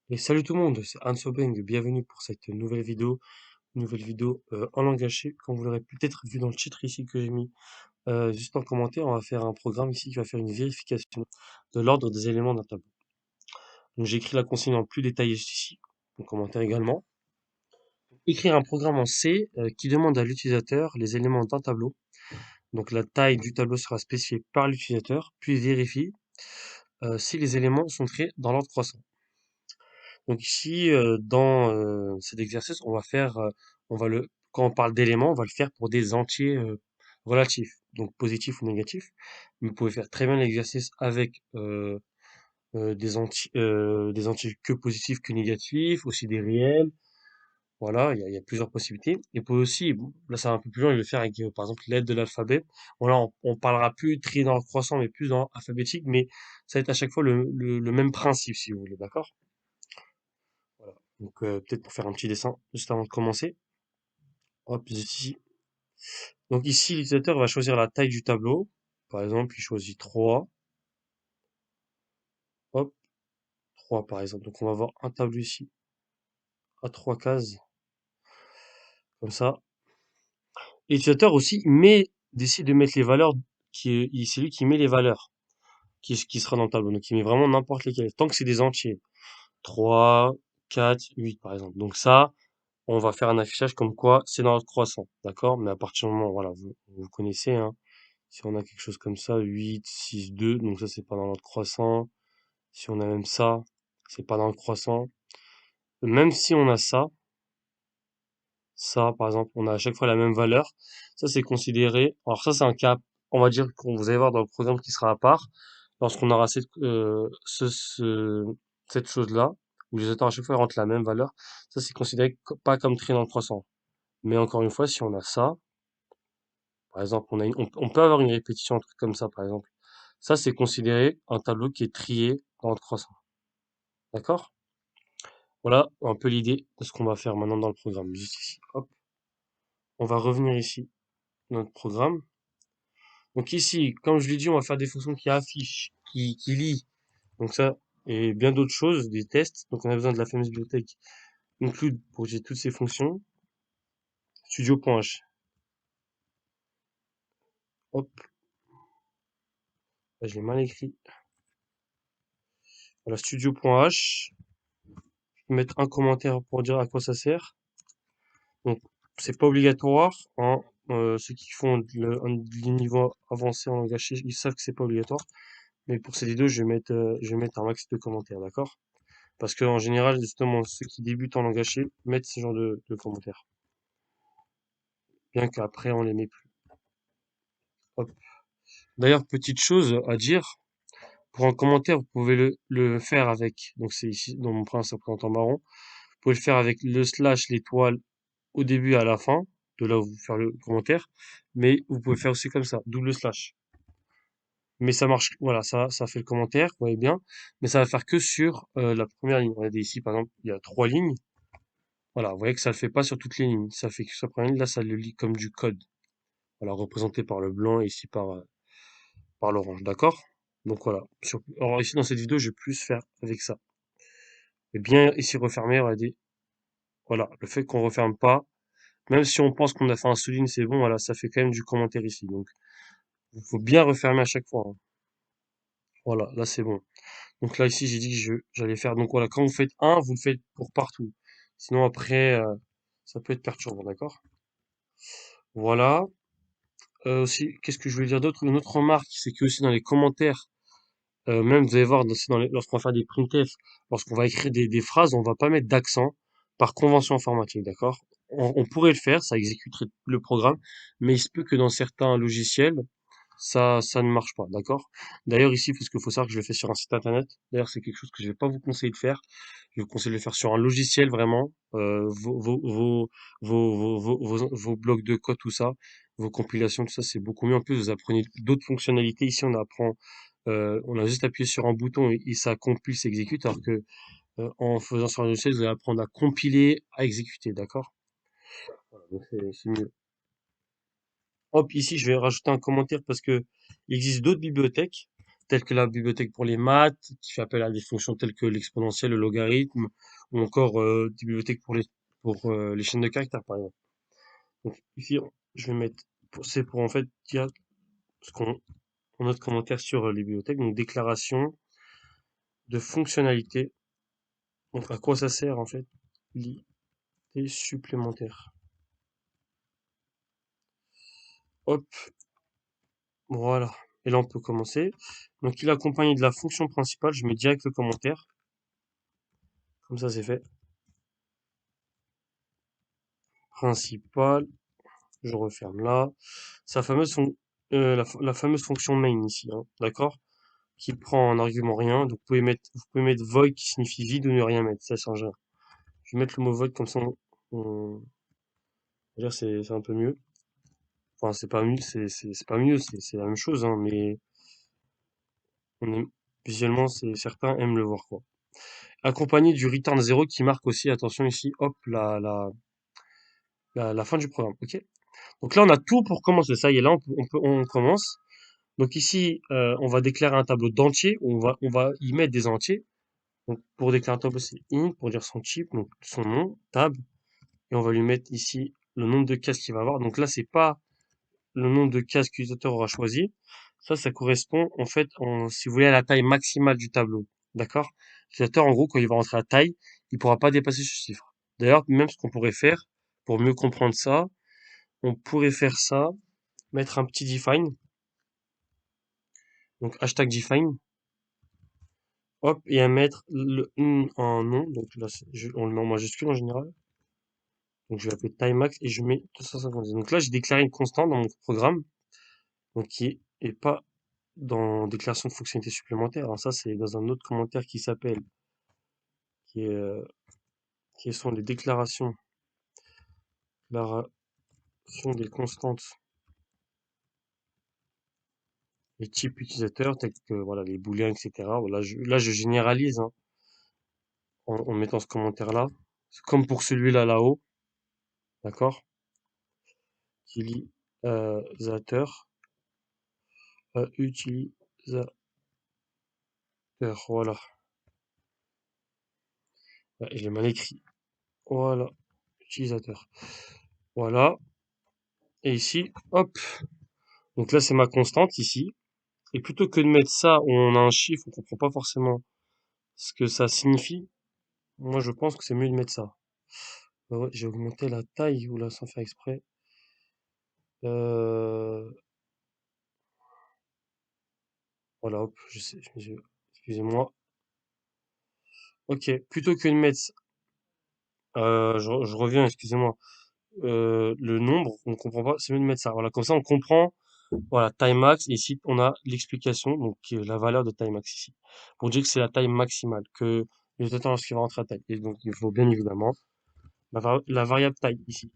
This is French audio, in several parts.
Et salut tout le monde, c'est Hans Obeng, bienvenue pour cette nouvelle vidéo en langage C. Comme vous l'aurez peut-être vu dans le titre ici que j'ai mis juste en commentaire, on va faire un programme ici qui va faire une vérification de l'ordre des éléments d'un tableau. Donc j'ai écrit la consigne en plus détaillée ici, en commentaire également. Écrire un programme en C qui demande à l'utilisateur les éléments d'un tableau. Donc la taille du tableau sera spécifiée par l'utilisateur, puis vérifie si les éléments sont créés dans l'ordre croissant. Donc ici, dans cet exercice, quand on parle d'éléments, on va le faire pour des entiers relatifs, donc positifs ou négatifs. Vous pouvez faire très bien l'exercice avec des entiers que positifs que négatifs, aussi des réels. Voilà, il y a plusieurs possibilités. Et vous pouvez aussi, bon, là ça va un peu plus loin, il le faire avec par exemple l'aide de l'alphabet. Bon là, on parlera plus trier dans le croissant, mais plus dans alphabétique, mais ça va être à chaque fois le même principe, si vous voulez, d'accord? Voilà. Donc peut-être pour faire un petit dessin juste avant de commencer. Hop, ici. Donc ici, l'utilisateur va choisir la taille du tableau. Par exemple, il choisit 3. Hop, 3 par exemple. Donc on va avoir un tableau ici à 3 cases, comme ça. Et l'utilisateur aussi décide de mettre les valeurs, c'est lui qui met les valeurs qui sera dans le tableau. Donc il met vraiment n'importe lesquelles, tant que c'est des entiers. 3, 4, 8 par exemple. Donc ça, on va faire un affichage comme quoi c'est dans l'ordre croissant. D'accord? Mais à partir du moment, voilà, vous connaissez, hein. Si on a quelque chose comme ça, 8, 6, 2, donc ça c'est pas dans l'ordre croissant. Si on a même ça, c'est pas dans le croissant. Même si on a ça par exemple, on a à chaque fois la même valeur. Ça c'est considéré. Alors ça c'est un cas, on va dire qu'on vous allez voir dans le programme qui sera à part. Lorsqu'on aura cette chose-là, où les auteurs à chaque fois rentrent la même valeur, ça c'est considéré pas comme trié dans le croissant. Mais encore une fois, si on a ça, par exemple, on peut avoir une répétition, un truc comme ça par exemple. Ça c'est considéré un tableau qui est trié dans le croissant. D'accord? Voilà un peu l'idée de ce qu'on va faire maintenant dans le programme. Juste ici, hop, on va revenir ici dans notre programme. Donc ici, comme je l'ai dit, on va faire des fonctions qui affichent, qui lient. Donc ça, et bien d'autres choses, des tests. Donc on a besoin de la fameuse bibliothèque include pour utiliser toutes ces fonctions. Studio.h. Hop, là, je l'ai mal écrit. Voilà, studio.h. Je vais mettre un commentaire pour dire à quoi ça sert. Donc c'est pas obligatoire, hein. Ceux qui font le niveau avancé en langage C, ils savent que c'est pas obligatoire. Mais pour ces vidéos, je vais mettre un max de commentaires, d'accord? Parce que en général, justement, ceux qui débutent en langage C mettent ce genre de commentaires. Bien qu'après, on les met plus. Hop. D'ailleurs, petite chose à dire, pour un commentaire, vous pouvez le faire avec, donc c'est ici, dans mon prince, ça présente en marron. Vous pouvez le faire avec le slash, l'étoile, au début et à la fin, de là où vous faire le commentaire. Mais vous pouvez faire aussi comme ça, double slash. Mais ça marche, voilà, ça fait le commentaire, vous voyez bien. Mais ça va faire que sur la première ligne. Regardez ici, par exemple, il y a 3 lignes. Voilà, vous voyez que ça le fait pas sur toutes les lignes. Ça fait que sur la première ligne, là, ça le lit comme du code. Voilà, représenté par le blanc et ici par l'orange, d'accord? Donc voilà. Alors ici, dans cette vidéo, je vais plus faire avec ça. Et bien ici, refermer, regardez. Voilà, le fait qu'on referme pas, même si on pense qu'on a fait un souligne, c'est bon, voilà, ça fait quand même du commentaire ici. Donc, il faut bien refermer à chaque fois, hein. Voilà, là, c'est bon. Donc là, ici, j'ai dit que j'allais faire. Donc voilà, quand vous faites un, vous le faites pour partout. Sinon, après, ça peut être perturbant, d'accord? Voilà. Aussi, qu'est-ce que je voulais dire d'autre? Une autre remarque, c'est que aussi dans les commentaires, même vous allez voir, lorsqu'on va faire des printf, lorsqu'on va écrire des phrases, on va pas mettre d'accent par convention informatique, d'accord? On pourrait le faire, ça exécuterait le programme, mais il se peut que dans certains logiciels, ça ne marche pas, d'accord? D'ailleurs, ici, parce qu'il faut savoir que je le fais sur un site internet. D'ailleurs, c'est quelque chose que je vais pas vous conseiller de faire. Je vous conseille de le faire sur un logiciel, vraiment. Vos blocs de code, tout ça, vos compilations, tout ça, c'est beaucoup mieux. En plus, vous apprenez d'autres fonctionnalités. Ici, on a juste appuyé sur un bouton et ça compile, s'exécute, alors que en faisant sur un logiciel, vous allez apprendre à compiler, à exécuter, d'accord? Voilà, donc c'est mieux. Hop, ici, je vais rajouter un commentaire parce que il existe d'autres bibliothèques. telles que la bibliothèque pour les maths, qui fait appel à des fonctions telles que l'exponentielle, le logarithme, ou encore des bibliothèques pour les chaînes de caractères, par exemple. Donc ici, je vais mettre, c'est pour en fait dire ce qu'on, notre commentaire sur les bibliothèques, donc déclaration de fonctionnalité. Donc à quoi ça sert en fait? L'idée supplémentaire. Hop, voilà. Et là, on peut commencer. Donc, il est accompagné de la fonction principale. Je mets direct le commentaire. Comme ça, c'est fait. Principal. Je referme là. Sa fameuse la fameuse fonction main ici. Hein, d'accord? Qui prend en argument rien. Donc, vous pouvez mettre void qui signifie vide ou ne rien mettre. Ça change rien. Je vais mettre le mot void comme ça. On va dire c'est un peu mieux. Enfin, c'est pas mieux. C'est pas mieux. C'est la même chose. Hein, mais on aime, visuellement, certains aiment le voir quoi. Accompagné du return 0 qui marque aussi, attention ici, hop, la fin du programme. Ok. Donc là, on a tout pour commencer. Ça y est, là, on commence. Donc ici, on va déclarer un tableau d'entiers. On va y mettre des entiers. Donc pour déclarer un tableau, c'est int pour dire son type, donc son nom, tab, et on va lui mettre ici le nombre de cases qu'il va avoir. Donc là, c'est pas le nombre de cases que l'utilisateur aura choisi. Ça correspond en fait, si vous voulez, à la taille maximale du tableau. D'accord? L'utilisateur, en gros, quand il va rentrer à taille, il pourra pas dépasser ce chiffre. D'ailleurs, même ce qu'on pourrait faire, pour mieux comprendre ça, on pourrait faire ça, mettre un petit define, donc hashtag define, hop, et à mettre le en nom, donc là, on le met en majuscule en général. Donc je vais appeler timeMax et je mets 250. Donc là, j'ai déclaré une constante dans mon programme, donc qui est pas dans déclaration de fonctionnalité supplémentaire. Alors ça, c'est dans un autre commentaire qui s'appelle, qui est, qui sont les déclarations des constantes, les types utilisateurs, tels que voilà, les booléens, etc. Voilà, là, je généralise hein, en mettant ce commentaire-là. C'est comme pour celui-là là-haut, d'accord? Utilisateur, utilisateur, voilà. Ouais, je l'ai mal écrit. Voilà, utilisateur. Voilà. Et ici, hop. Donc là, c'est ma constante ici. Et plutôt que de mettre ça où on a un chiffre, on comprend pas forcément ce que ça signifie, moi je pense que c'est mieux de mettre ça. Bah ouais, j'ai augmenté la taille ou là sans faire exprès. Euh, voilà, hop, je sais, excusez-moi. Ok, plutôt que de mettre, je reviens, excusez-moi. Le nombre, on comprend pas, c'est mieux de mettre ça. Voilà, comme ça on comprend. Voilà, taille max. Et ici on a l'explication, donc qui est la valeur de taille max ici, pour dire que c'est la taille maximale que l'utilisateur lorsqu'il va rentrer à taille. Et donc il faut bien évidemment la variable taille ici.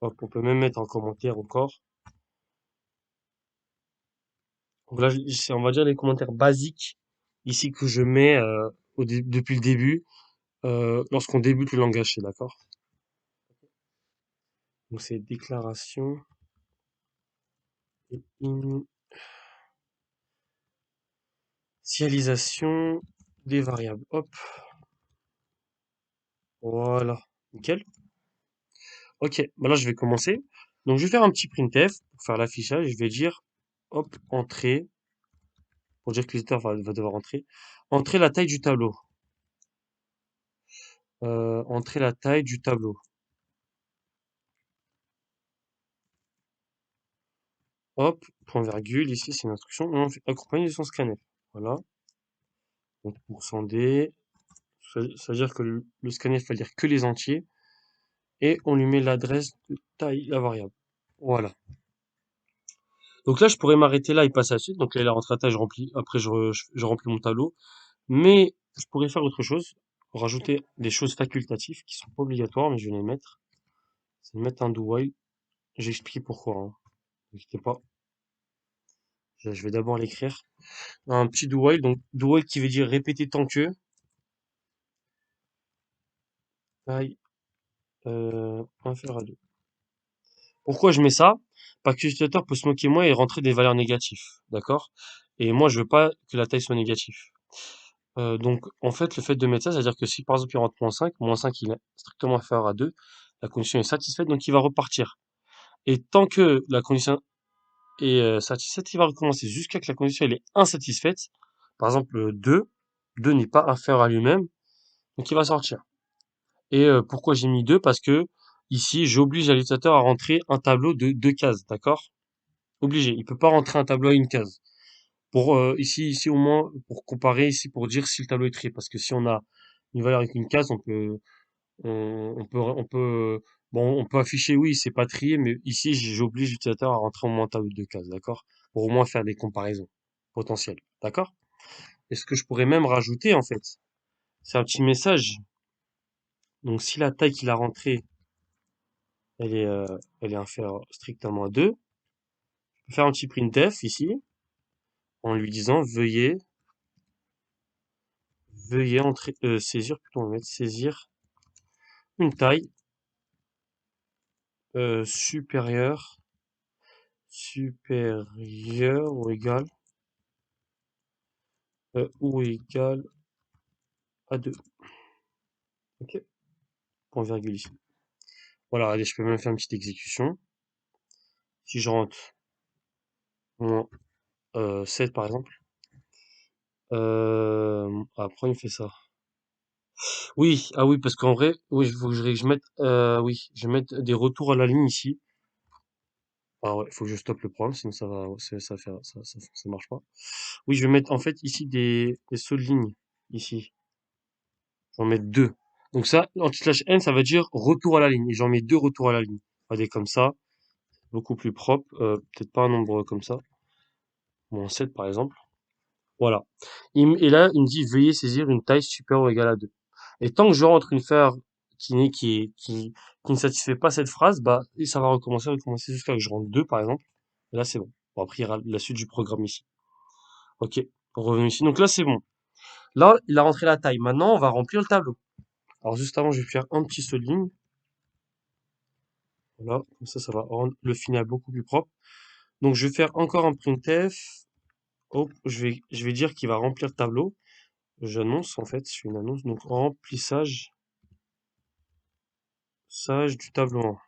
Hop, on peut même mettre en commentaire encore. Donc là, c'est, on va dire les commentaires basiques ici que je mets depuis le début, lorsqu'on débute le langage, c'est d'accord? Donc c'est déclaration et initialisation des variables. Hop, voilà, nickel. Ok, bah là je vais commencer. Donc je vais faire un petit printf pour faire l'affichage. Je vais dire, hop, entrée, pour dire que l'utilisateur va devoir entrer. Entrer la taille du tableau. Entrer la taille du tableau. Hop, point virgule, ici c'est une instruction, on fait accompagner de son scanner. Voilà, donc %d, ça veut dire que le scanner va lire que les entiers, et on lui met l'adresse de taille, la variable. Voilà. Donc là, je pourrais m'arrêter là et passer à la suite. Donc là, la rentrée à taille, je remplis, après je remplis mon tableau. Mais je pourrais faire autre chose, rajouter des choses facultatives qui sont pas obligatoires, mais je vais les mettre. C'est de mettre un do while. J'ai expliqué pourquoi, hein. N'hésitez pas. Je vais d'abord l'écrire. Un petit do while, donc do while qui veut dire répéter tant que taille inférieur à 2. Pourquoi je mets ça? Parce que l'utilisateur peut se moquer de moi et rentrer des valeurs négatives. D'accord? Et moi, je veux pas que la taille soit négative. Donc, en fait, le fait de mettre ça, c'est-à-dire que si par exemple il rentre moins 5 il est strictement inférieur à 2, la condition est satisfaite, donc il va repartir. Et tant que la condition est satisfaite, il va recommencer jusqu'à que la condition elle est insatisfaite. Par exemple, 2 n'est pas inférieur à lui-même, donc il va sortir. Et pourquoi j'ai mis 2? Parce que ici, j'oblige l'utilisateur à rentrer un tableau de 2 cases, d'accord? Obligé. Il peut pas rentrer un tableau à une case. Pour ici au moins pour comparer ici pour dire si le tableau est trié parce que si on a une valeur avec une case on peut bon on peut afficher oui c'est pas trié mais ici j'oblige l'utilisateur à rentrer au moins un tableau de 2 cases, d'accord, pour au moins faire des comparaisons potentielles, d'accord. Et ce que je pourrais même rajouter en fait c'est un petit message. Donc si la taille qu'il a rentrée elle est euh, elle est inférieure strictement à 2, je peux faire un petit printf ici en lui disant veuillez entrer saisir plutôt on va mettre saisir une taille supérieur ou égal à 2. Ok, point virgule ici. Voilà, allez, je peux même faire une petite exécution. Si je rentre moins 7 par exemple. Après il me fait ça. Oui, ah oui, parce qu'en vrai, oui, il faut que je mette, oui, je vais mettre des retours à la ligne ici. Ah ouais, il faut que je stoppe le programme, sinon ça marche pas. Oui, je vais mettre en fait ici des sauts de ligne ici. J'en mets 2. Donc ça, anti/n, ça veut dire retour à la ligne. Et j'en mets 2 retours à la ligne. Regardez comme ça, beaucoup plus propre. Peut-être pas un nombre comme ça. Bon, 7 par exemple. Voilà. Et là, il me dit veuillez saisir une taille supérieure ou égale à 2. Et tant que je rentre une phare qui ne satisfait pas cette phrase, bah, et ça va recommencer jusqu'à ce que je rentre 2 par exemple. Et là, c'est bon. Bon, après, il y aura la suite du programme ici. Ok. Revenu ici. Donc là, c'est bon. Là, il a rentré la taille. Maintenant, on va remplir le tableau. Alors, juste avant, je vais faire un petit saut de ligne. Voilà, comme ça va rendre le final beaucoup plus propre. Donc, je vais faire encore un printf. Hop, je vais dire qu'il va remplir le tableau. J'annonce, en fait, je fais une annonce. Donc, remplissage du tableau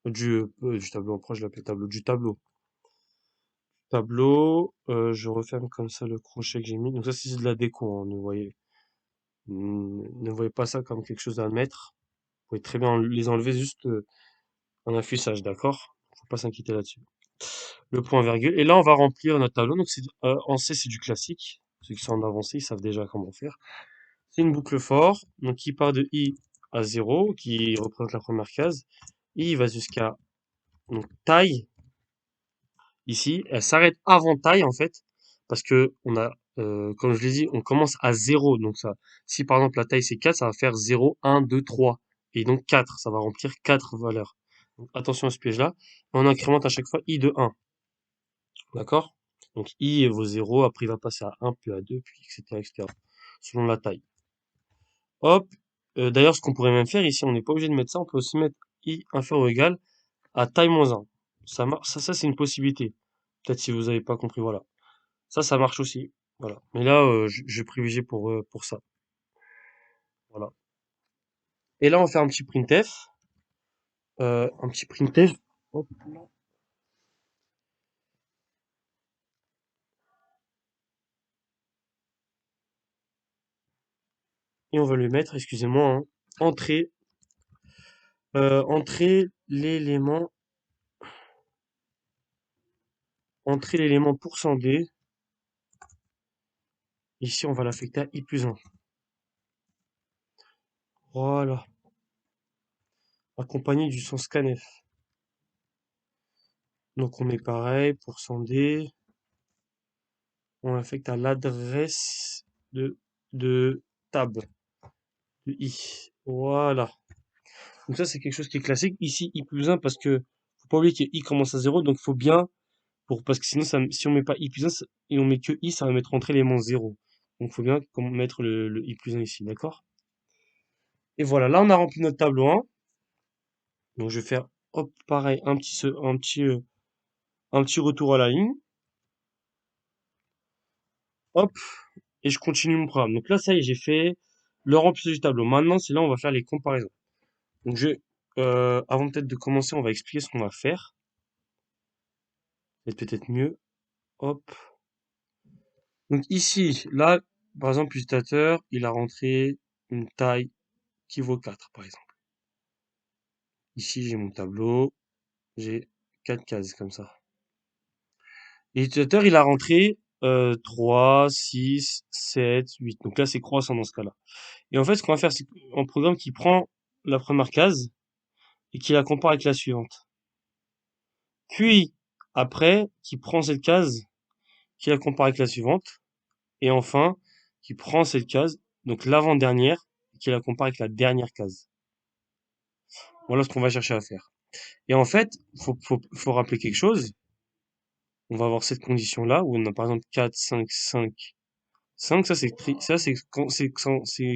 1. Du tableau 1, pourquoi je l'appelle tableau? Du tableau. Tableau, je referme comme ça le crochet que j'ai mis. Donc, ça, c'est de la déco, hein, ne voyez pas ça comme quelque chose à mettre. Vous pouvez très bien les enlever juste en affichage, d'accord? Faut pas s'inquiéter là-dessus. Le point virgule. Et là, on va remplir notre tableau. Donc, en C, c'est du classique. Ceux qui sont en avancée, ils savent déjà comment faire. C'est une boucle for, donc qui part de i à 0, qui représente la première case. I va jusqu'à donc taille. Ici, elle s'arrête avant taille en fait, parce que comme je l'ai dit, on commence à 0. Donc ça, si par exemple la taille c'est 4, ça va faire 0, 1, 2, 3. Et donc 4, ça va remplir 4 valeurs. Donc, attention à ce piège-là. On incrémente à chaque fois i de 1. D'accord? Donc i vaut 0, après il va passer à 1, puis à 2, puis etc., etc. Selon la taille. Hop. D'ailleurs, ce qu'on pourrait même faire ici, on n'est pas obligé de mettre ça, on peut aussi mettre i inférieur ou égal à taille moins 1. Ça c'est une possibilité. Peut-être si vous n'avez pas compris, voilà. Ça marche aussi. Voilà. Mais là, je privilégie pour ça. Voilà. Et là, on fait un petit printf. Un petit printf. Hop là. Et on va lui mettre, excusez-moi, hein, entrée, entrée l'élément %d. Ici, on va l'affecter à i plus 1. Voilà. Accompagné du son scanf. Donc, on met pareil, %d. On l'affecte à l'adresse de tab, de i. Voilà. Donc ça, c'est quelque chose qui est classique. Ici, i plus 1 parce que faut pas oublier que i commence à 0, donc faut bien, parce que sinon, si on met pas i plus 1 et on met que i, ça va mettre entre l'élément 0. Donc faut bien mettre le i plus 1 ici, d'accord? Et voilà, là, on a rempli notre tableau 1. Donc je vais faire, hop, pareil, un petit retour à la ligne. hop, et je continue mon programme. Donc là, ça y est, j'ai fait le remplissage du tableau. Maintenant, c'est là où on va faire les comparaisons. Donc avant peut-être de commencer, on va expliquer ce qu'on va faire. C'est peut-être mieux. Hop. Donc ici, là, par exemple, l'utilisateur, il a rentré une taille qui vaut 4, par exemple. Ici, j'ai mon tableau, j'ai 4 cases comme ça. Et l'utilisateur, il a rentré 3, 6, 7, 8. Donc là, c'est croissant dans ce cas-là. Et en fait, ce qu'on va faire, c'est un programme qui prend la première case et qui la compare avec la suivante. Puis, après, qui prend cette case, qui la compare avec la suivante. Et enfin, qui prend cette case, donc l'avant-dernière, et qui la compare avec la dernière case. Voilà ce qu'on va chercher à faire. Et en fait, faut rappeler quelque chose. On va avoir cette condition-là, où on a par exemple 4, 5, 5, 5, c'est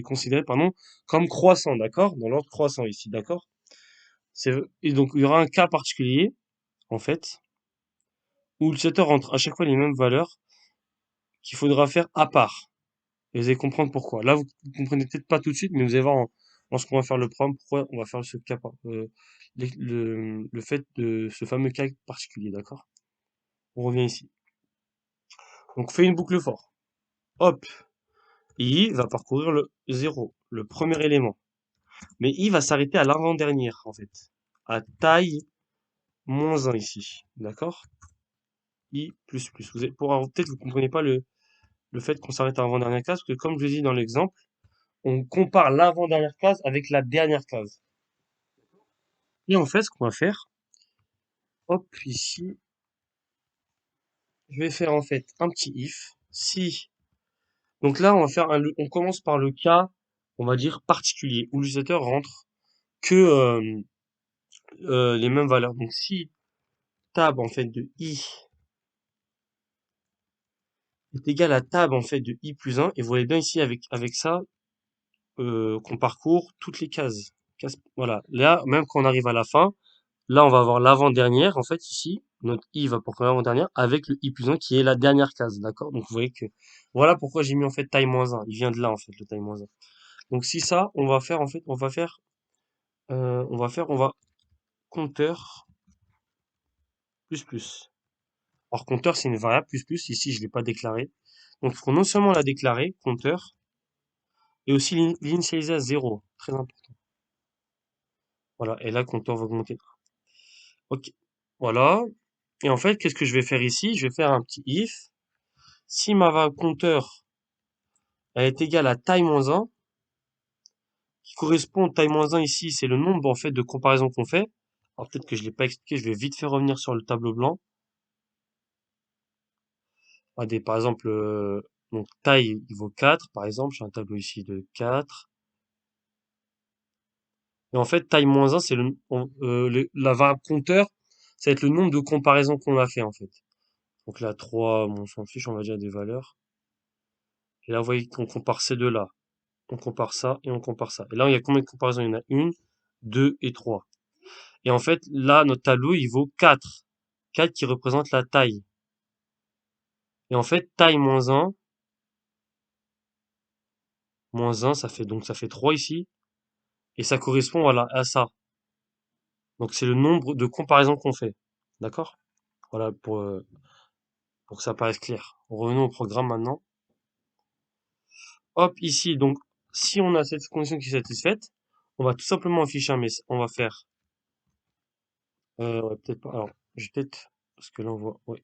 considéré, pardon, comme croissant, d'accord? Dans l'ordre croissant ici, d'accord? Et donc, il y aura un cas particulier, en fait, où l'utilisateur rentre à chaque fois les mêmes valeurs qu'il faudra faire à part. Et vous allez comprendre pourquoi. Là, vous comprenez peut-être pas tout de suite, mais vous allez voir lorsqu'on va faire le programme, pourquoi on va faire ce cas, le fait de ce fameux cas particulier, d'accord? On revient ici. Donc, on fait une boucle for. Hop, i va parcourir le 0, le premier élément. Mais i va s'arrêter à l'avant-dernière, en fait. À taille moins 1 ici. D'accord? I plus plus. Peut-être vous comprenez pas le fait qu'on s'arrête à l'avant-dernière case, parce que comme je l'ai dit dans l'exemple, on compare l'avant-dernière case avec la dernière case. Et en fait, ce qu'on va faire, hop, ici, je vais faire en fait un petit if. Si, donc là, on commence par le cas, on va dire particulier, où l'utilisateur rentre que les mêmes valeurs. Donc si tab en fait de i est égal à tab en fait de i plus 1, et vous voyez bien ici avec ça qu'on parcourt toutes les cases. Voilà. Là, même quand on arrive à la fin, là on va avoir l'avant-dernière en fait ici. Notre i va parcourir l'avant-dernière avec le i plus 1 qui est la dernière case, d'accord? Donc vous voyez que voilà pourquoi j'ai mis en fait taille moins 1. Il vient de là en fait le taille moins 1. Donc si ça, on va faire en fait, on va compteur plus plus. Alors compteur c'est une variable plus plus. Ici je l'ai pas déclaré. Donc il faut non seulement la déclarer compteur et aussi l'initialiser à 0. Très important. Voilà. Et là compteur va augmenter. Ok. Voilà. Et en fait, qu'est-ce que je vais faire ici? Je vais faire un petit if. Si ma variable compteur elle est égale à taille moins 1, qui correspond taille moins 1 ici, c'est le nombre en fait de comparaisons qu'on fait. Alors peut-être que je l'ai pas expliqué, je vais vite fait revenir sur le tableau blanc. Par exemple, donc taille il vaut 4, par exemple, j'ai un tableau ici de 4. Et en fait, taille moins 1, c'est la variable compteur, ça va être le nombre de comparaisons qu'on a fait en fait. Donc là, 3, bon, on s'en fiche, on va dire des valeurs. Et là, vous voyez qu'on compare ces deux-là. On compare ça et on compare ça. Et là, il y a combien de comparaisons? Il y en a une, 2 et 3. Et en fait, là, notre tableau, il vaut 4. 4 qui représente la taille. Et en fait, taille moins 1, ça fait 3 ici. Et ça correspond, voilà, à ça. Donc, c'est le nombre de comparaisons qu'on fait. D'accord? Voilà, pour que ça paraisse clair. Revenons au programme maintenant. Hop, ici, donc, si on a cette condition qui est satisfaite, on va tout simplement afficher un message. On va faire, ouais, peut-être pas. Alors, je vais peut-être, parce que là, on voit, ouais.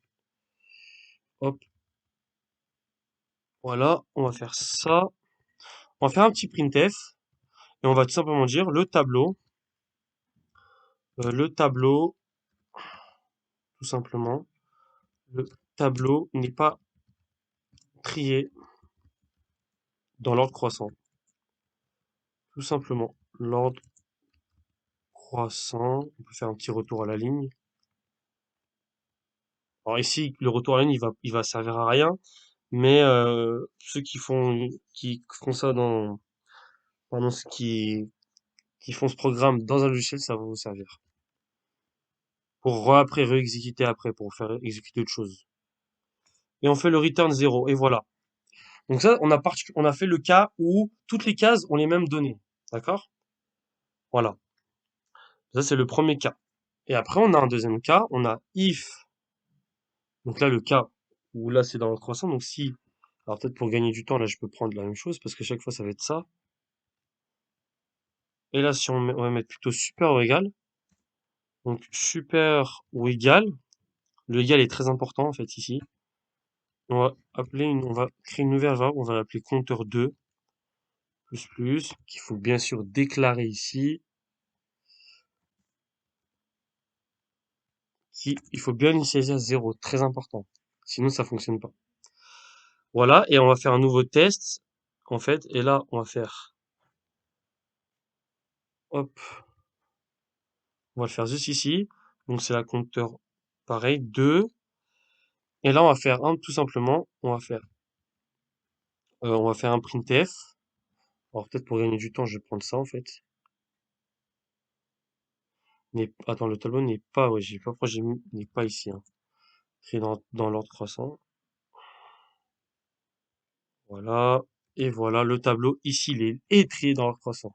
Hop, voilà, on va faire ça. On va faire un petit printf et on va tout simplement dire le tableau, tout simplement, le tableau n'est pas trié dans l'ordre croissant. Tout simplement, l'ordre croissant. On peut faire un petit retour à la ligne. Alors ici, le retour à la ligne, il va servir à rien, mais ceux qui font ça pardon, ceux qui font ce programme dans un logiciel, ça va vous servir. Pour après réexécuter après, pour faire exécuter autre chose. Et on fait le return 0, et voilà. Donc ça, on a fait le cas où toutes les cases ont les mêmes données. D'accord? Voilà. Ça, c'est le premier cas. Et après, on a un deuxième cas. On a if. Donc là, le cas où là, c'est dans le croissant. Donc si, alors peut-être pour gagner du temps, là, je peux prendre la même chose parce que chaque fois, ça va être ça. Et là, si on va mettre plutôt super ou égal. Donc super ou égal. Le égal est très important, en fait, ici. On va créer une nouvelle variable. On va l'appeler compteur 2 qu'il faut bien sûr déclarer ici. Il faut bien initialiser à 0, très important. Sinon, ça fonctionne pas. Voilà, et on va faire un nouveau test, en fait, et là, on va faire, hop, on va le faire juste ici. Donc, c'est la compteur, pareil, 2. Et là, on va faire tout simplement, on va faire un printf. Alors, peut-être pour gagner du temps, je vais prendre ça, en fait. Attends, le tableau n'est pas, ouais, j'ai pas, pourquoi j'ai mis, n'est pas ici, hein. Créé dans l'ordre croissant. Voilà. Et voilà, le tableau, ici, il est trié dans l'ordre croissant.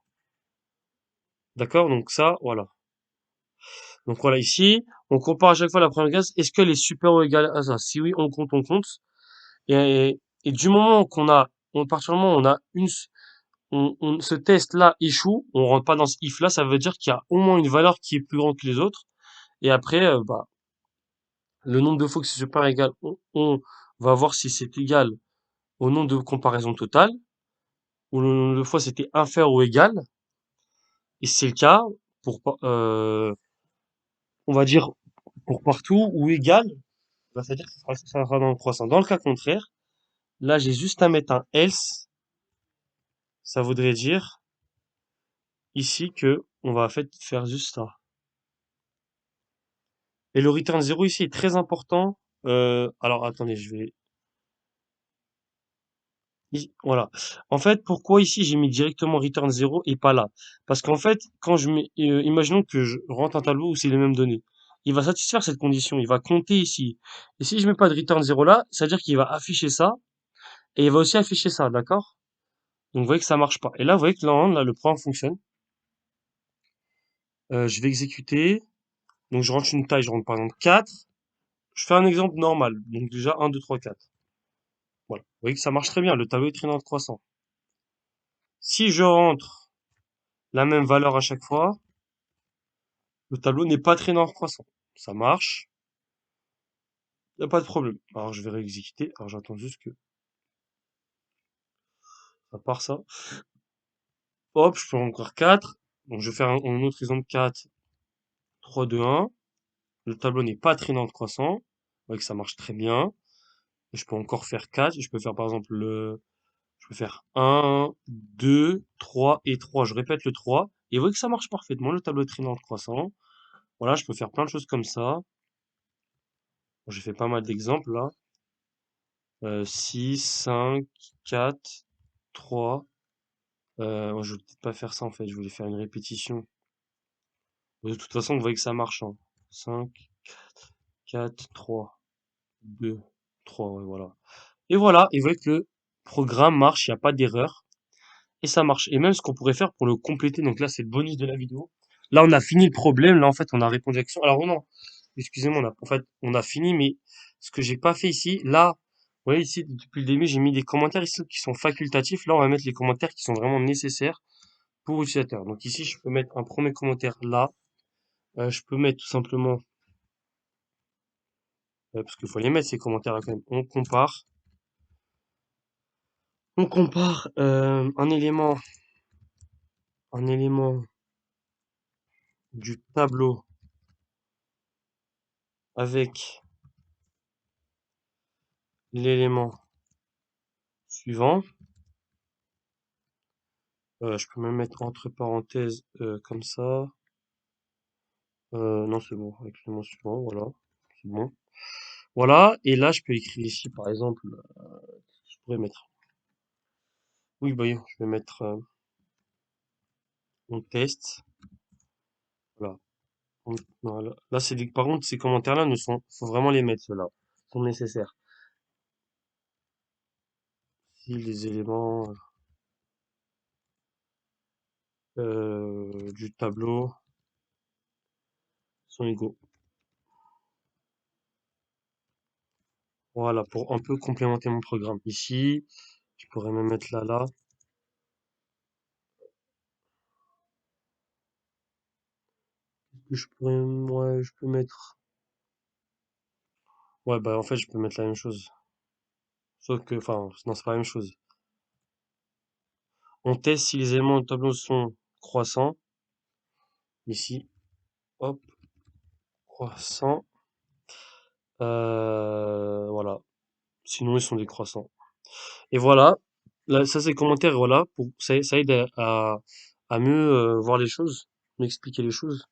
D'accord? Donc ça, voilà. Donc voilà, ici, on compare à chaque fois la première case. Est-ce qu'elle est supérieure ou égale à ça? Si oui, on compte, on compte. Et du moment qu'on a, à partir du moment où on a ce test-là échoue, on rentre pas dans ce if-là, ça veut dire qu'il y a au moins une valeur qui est plus grande que les autres. Et après, bah, le nombre de fois que c'est supérieur ou égal, on va voir si c'est égal au nombre de comparaisons totales, ou le nombre de fois c'était inférieur ou égal. Et si c'est le cas, pour, on va dire pour partout ou égal, bah, c'est-à-dire que ça sera dans le croissant. Dans le cas contraire, là, j'ai juste à mettre un else. Ça voudrait dire ici que on va en fait faire juste ça. Et le return 0 ici est très important. Alors attendez, voilà. En fait, pourquoi ici j'ai mis directement return 0 et pas là? Parce qu'en fait, quand je mets, imaginons que je rentre un tableau où c'est les mêmes données. Il va satisfaire cette condition. Il va compter ici. Et si je mets pas de return 0 là, c'est-à-dire qu'il va afficher ça et il va aussi afficher ça, d'accord? Donc vous voyez que ça marche pas. Et là, vous voyez que là, le programme fonctionne. Je vais exécuter. Donc je rentre une taille, je rentre par exemple 4. Je fais un exemple normal. Donc déjà 1, 2, 3, 4. Voilà. Vous voyez que ça marche très bien. Le tableau est très dans le croissant. Si je rentre la même valeur à chaque fois, le tableau n'est pas très dans le croissant. Ça marche. Il n'y a pas de problème. Alors je vais réexécuter. Alors j'attends juste que ça part ça. Hop, je fais encore 4. Donc je vais faire un autre exemple 4, 3, 2, 1. Le tableau n'est pas très dans le croissant. Vous voyez que ça marche très bien. Et je peux encore faire 4. Je peux faire par exemple je peux faire 1, 2, 3 et 3. Je répète le 3. Et vous voyez que ça marche parfaitement, le tableau de triangle croissant. Voilà, je peux faire plein de choses comme ça. Bon, j'ai fait pas mal d'exemples là. 6, 5, 4, 3. Je vais peut-être pas faire ça en fait, je voulais faire une répétition. De toute façon, vous voyez que ça marche. Hein. 5, 4, 3, 2, 3, ouais, voilà. Et vous voyez que le programme marche, il n'y a pas d'erreur. Et ça marche. Et même ce qu'on pourrait faire pour le compléter, donc là c'est le bonus de la vidéo. Là on a fini le problème, là en fait on a répondu à la question. Alors non, excusez-moi, en fait on a fini, mais ce que j'ai pas fait ici, là, vous voyez ici depuis le début j'ai mis des commentaires ici qui sont facultatifs. Là on va mettre les commentaires qui sont vraiment nécessaires pour l'utilisateur. Donc ici je peux mettre un premier commentaire là. Je peux mettre tout simplement, parce qu'il faut les mettre ces commentaires là quand même. On compare un élément du tableau avec l'élément suivant. Je peux même mettre entre parenthèses comme ça. Non, c'est bon, avec l'élément suivant, voilà. C'est bon. Voilà, et là, je peux écrire ici, par exemple, je pourrais mettre. Oui, bah, oui, je vais mettre mon test. Voilà. Voilà. Là, par contre, ces commentaires-là faut vraiment les mettre, ceux-là. Ils sont nécessaires. si les éléments du tableau sont égaux. Voilà, pour un peu complémenter mon programme. Ici, je pourrais même mettre là. Ouais, je peux mettre. Ouais, bah en fait, je peux mettre la même chose. Sauf que, enfin, non, c'est pas la même chose. On teste si les éléments du tableau sont croissants. Ici, hop, croissants. Voilà. Sinon, ils sont décroissants. Et voilà. Là, ça, c'est les commentaires, voilà. Ça aide à mieux voir les choses, m'expliquer les choses.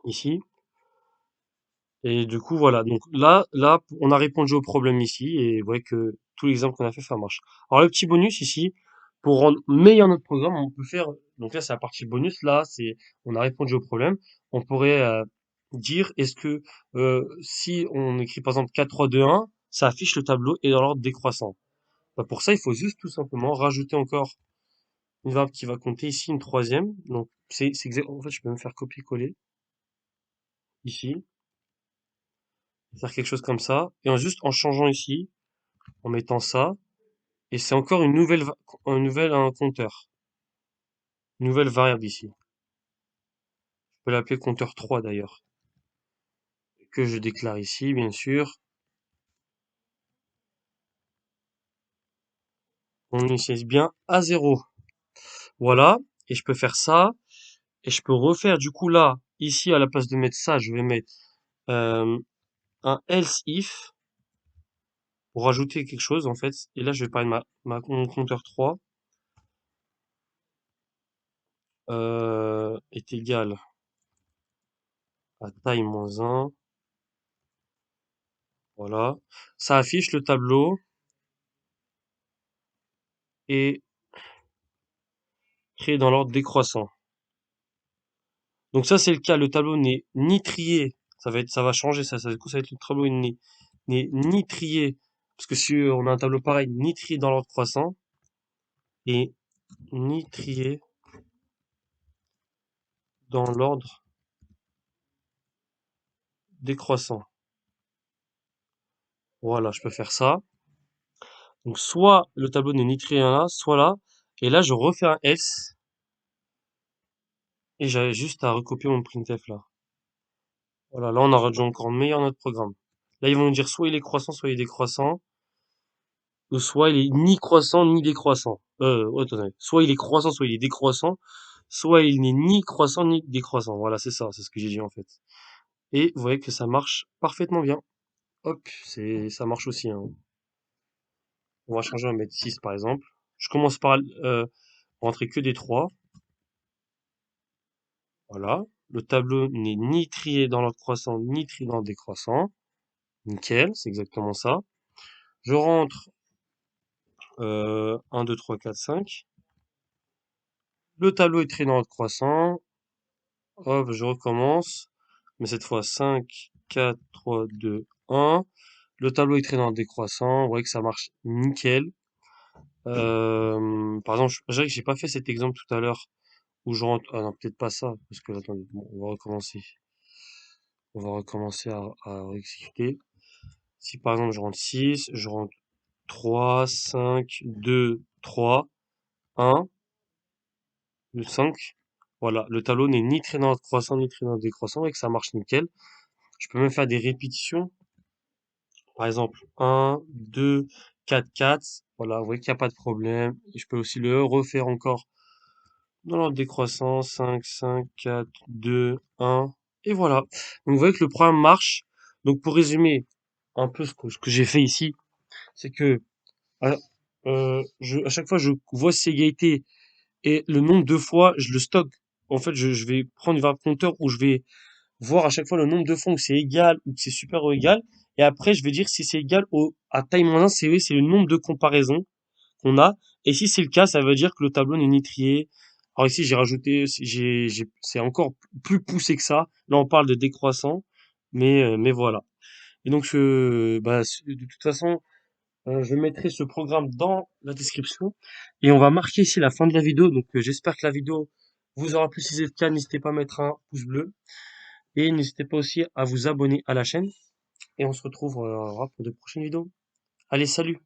Ici. Et du coup, voilà. Donc là, on a répondu au problème ici. Et vous voyez que tout l'exemple qu'on a fait, ça marche. Alors, le petit bonus ici, pour rendre meilleur notre programme, on peut faire. Donc là, c'est la partie bonus. Là, on a répondu au problème. On pourrait dire, est-ce que si on écrit par exemple 4, 3, 2, 1, ça affiche le tableau et dans l'ordre décroissant. Bah, pour ça, il faut juste tout simplement rajouter encore une variable qui va compter ici, une troisième. Donc, en fait, je peux me faire copier-coller ici, faire quelque chose comme ça, et juste en changeant ici, en mettant ça, et c'est encore un compteur, une nouvelle variable ici. Je peux l'appeler compteur 3 d'ailleurs, que je déclare ici, bien sûr. On initialise bien à 0. Voilà, et je peux faire ça, et je peux refaire du coup là, ici à la place de mettre ça, je vais mettre euh, un else if pour rajouter quelque chose en fait. Et là, je vais parler de mon compteur 3 est égal à taille moins 1. Voilà. Ça affiche le tableau et créé dans l'ordre décroissant. Donc ça, c'est le cas. Le tableau n'est ni trié. Ça va changer ça. Du coup, ça va être le tableau n'est ni trié. Parce que si on a un tableau pareil, ni trié dans l'ordre croissant et ni trié dans l'ordre décroissant. Voilà, je peux faire ça. Donc soit le tableau n'est ni trié là, soit là. Et là, je refais un else. Et j'avais juste à recopier mon printf là. Voilà, là on a rendu encore meilleur notre programme. Là ils vont nous dire soit il est croissant, soit il est décroissant, ou soit il est ni croissant ni décroissant. Ouais, attendez. Soit il est croissant, soit il est décroissant, soit il n'est ni croissant ni décroissant. Voilà, c'est ça, c'est ce que j'ai dit en fait. Et vous voyez que ça marche parfaitement bien. Hop, ça marche aussi, hein. On va changer, on va mettre 6 par exemple. Je commence par rentrer que des 3. Voilà. Le tableau n'est ni trié dans l'ordre croissant, ni trié dans l'ordre décroissant. Nickel, c'est exactement ça. Je rentre 1, 2, 3, 4, 5. Le tableau est trié dans l'ordre croissant. Hop, je recommence. Mais cette fois 5, 4, 3, 2, 1. Le tableau est trié dans l'ordre décroissant. Vous voyez que ça marche nickel. Par exemple, je dirais que j'ai pas fait cet exemple tout à l'heure où je rentre. Ah non, peut-être pas ça, parce que attendez, bon, on va recommencer. On va recommencer à exécuter. Si par exemple je rentre 6, je rentre 3, 5, 2, 3, 1, le 5. Voilà, le tableau n'est ni très dans le croissant ni très dans le décroissant et que ça marche nickel. Je peux même faire des répétitions. Par exemple, 1, 2, 4, 4. Voilà, vous voyez qu'il n'y a pas de problème. Et je peux aussi le refaire encore dans l'ordre décroissant. 5, 5, 4, 2, 1. Et voilà. Donc vous voyez que le programme marche. Donc pour résumer un peu ce que j'ai fait ici, c'est que à, à chaque fois je vois ces égalités et le nombre de fois je le stocke. En fait, je vais prendre une variable compteur où je vais voir à chaque fois le nombre de fois où c'est égal ou que c'est super ou égal. Et après, je vais dire si c'est égal à taille moins 1, c'est le nombre de comparaisons qu'on a. Et si c'est le cas, ça veut dire que le tableau n'est ni trié. Alors ici, j'ai rajouté, c'est encore plus poussé que ça. Là, on parle de décroissant, mais voilà. Et donc, de toute façon, Je mettrai ce programme dans la description et on va marquer ici la fin de la vidéo. Donc j'espère que la vidéo vous aura plu. Si c'est le cas, n'hésitez pas à mettre un pouce bleu et n'hésitez pas aussi à vous abonner à la chaîne et on se retrouvera pour de prochaines vidéos. Allez, salut!